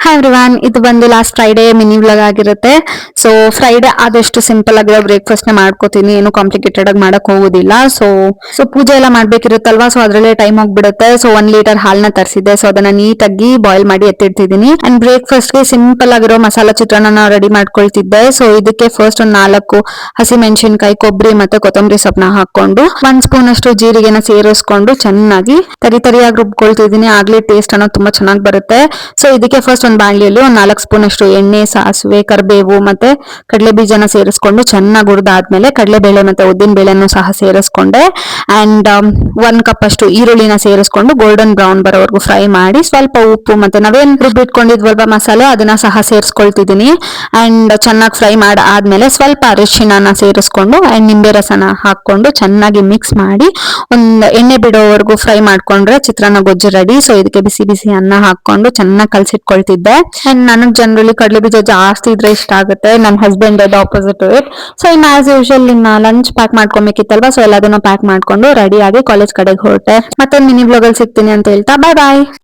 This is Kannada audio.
ಹಾಯ್ ಎವ್ರಿವನ್, ಇದು ಬಂದು ಲಾಸ್ಟ್ ಫ್ರೈಡೆ ಮಿನಿ ವ್ಲಾಗ್ ಆಗಿರುತ್ತೆ. ಸೊ ಫ್ರೈಡೆ ಆದಷ್ಟು ಸಿಂಪಲ್ ಆಗಿರೋ ಬ್ರೇಕ್ಫಾಸ್ಟ್ ನ ಮಾಡ್ಕೋತೀನಿ, ಏನು ಕಾಂಪ್ಲಿಕೇಟೆಡ್ ಆಗಿ ಮಾಡಕ್ ಹೋಗೋದಿಲ್ಲ. ಸೊ ಪೂಜೆ ಎಲ್ಲ ಮಾಡ್ಬೇಕಿರುತ್ತಲ್ವಾ, ಸೊ ಅದ್ರಲ್ಲೇ ಟೈಮ್ ಹೋಗ್ಬಿಡುತ್ತೆ. ಸೊ 1 ಲೀಟರ್ ಹಾಲ್ನ ತರಿಸಿದ್ದೆ, ಸೊ ಅದನ್ನ ನೀಟಾಗಿ ಬಾಯ್ಲ್ ಮಾಡಿ ಎತ್ತಿಡ್ತಿದ್ದೀನಿ. ಅಂಡ್ ಬ್ರೇಕ್ಫಾಸ್ಟ್ ಗೆ ಸಿಂಪಲ್ ಆಗಿರೋ ಮಸಾಲಾ ಚಿತ್ರಾನ್ನ ರೆಡಿ ಮಾಡ್ಕೊಳ್ತಿದ್ದೆ. ಸೊ ಇದಕ್ಕೆ ಫಸ್ಟ್ ಒಂದು 4 ಹಸಿ ಮೆಣಸಿನಕಾಯಿ, ಕೊಬ್ಬರಿ ಮತ್ತೆ ಕೊತ್ತಂಬರಿ ಸೊಪ್ಪನ್ನ ಹಾಕೊಂಡು 1 ಸ್ಪೂನ್ ಅಷ್ಟು ಜೀರಿಗೆನ ಸೇರಿಸ್ಕೊಂಡು ಚೆನ್ನಾಗಿ ತರಿಯಾಗಿ ರುಬ್ಕೊಳ್ತಿದ್ದೀನಿ. ಆಗ್ಲೇ ಟೇಸ್ಟ್ ಅನ್ನೋದು ತುಂಬಾ ಚೆನ್ನಾಗಿ ಬರುತ್ತೆ. ಸೊ ಇದಕ್ಕೆ ಫಸ್ಟ್ ಒಂದು ಬಾಣಲಿಯಲ್ಲಿ 4 ಸ್ಪೂನ್ ಅಷ್ಟು ಎಣ್ಣೆ, ಸಾಸಿವೆ, ಕರಿಬೇವು ಮತ್ತೆ ಕಡಲೆ ಬೀಜನ ಸೇರಿಸ್ಕೊಂಡು ಚೆನ್ನಾಗಿ ಹುರಿದಾದ್ಮೇಲೆ ಕಡಲೆಬೇಳೆ ಮತ್ತೆ ಉದ್ದಿನ ಬೇಳೆನೂ ಸಹ ಸೇರಿಸ್ಕೊಂಡೆ. ಅಂಡ್ 1 ಕಪ್ ಅಷ್ಟು ಈರುಳ್ಳಿನ ಸೇರಿಸ್ಕೊಂಡು ಗೋಲ್ಡನ್ ಬ್ರೌನ್ ಬರೋವರೆಗೂ ಫ್ರೈ ಮಾಡಿ, ಸ್ವಲ್ಪ ಉಪ್ಪು ಮತ್ತೆ ನಾವೇನ್ ರುಬ್ಬಿಟ್ಕೊಂಡಿದ್ವಲ್ವಾ ಮಸಾಲೆ, ಅದನ್ನ ಸಹ ಸೇರಿಸ್ಕೊಳ್ತಿದ್ದೀನಿ. ಅಂಡ್ ಚೆನ್ನಾಗಿ ಫ್ರೈ ಮಾಡಿ ಆದ್ಮೇಲೆ ಸ್ವಲ್ಪ ಅರಿಶಿಣನ ಸೇರಿಸ್ಕೊಂಡು ಅಂಡ್ ನಿಂಬೆ ರಸನ ಹಾಕೊಂಡು ಚೆನ್ನಾಗಿ ಮಿಕ್ಸ್ ಮಾಡಿ ಒಂದು ಎಣ್ಣೆ ಬಿಡೋವರೆಗೂ ಫ್ರೈ ಮಾಡ್ಕೊಂಡ್ರೆ ಚಿತ್ರಾನ್ನ ಗೊಜ್ಜು ರೆಡಿ. ಸೊ ಇದಕ್ಕೆ ಬಿಸಿ ಬಿಸಿ ಅನ್ನ ಹಾಕೊಂಡು ಚೆನ್ನಾಗಿ ಕಲ್ಸಿಟ್ಕೊಳ್ತಿದ್ದೆ. ಅಂಡ್ ನನಗೆ ಜನರಲಿ ಕಡಲೆ ಬೀಜ ಜಾಸ್ತಿ ಇದ್ರೆ ಇಷ್ಟ ಆಗುತ್ತೆ. ನನ್ನ ಹಸ್ಬೆಂಡ್ ಅದು ಆಪೋಸಿಟ್ ಇಟ್. ಸೊ ಇನ್ನು ಆಸ್ ಯೂಶುವಲ್ ಇನ್ನ ಲಂಚ್ ಪ್ಯಾಕ್ ಮಾಡ್ಕೊಬೇಕಿತ್ತಲ್ವಾ, ಸೊ ಎಲ್ಲದನ್ನು ಪ್ಯಾಕ್ ಮಾಡ್ಕೊಂಡು ರೆಡಿ ಆಗಿ ಕಾಲೇಜ್ ಕಡೆಗೆ ಹೊರಟೆ. ಮತ್ತೆ ಮಿನಿ ವ್ಲಾಗ್ ಅಲ್ಲಿ ಸಿಗ್ತೀನಿ ಅಂತ ಹೇಳ್ತಾ ಬಾಯ್ ಬಾಯ್.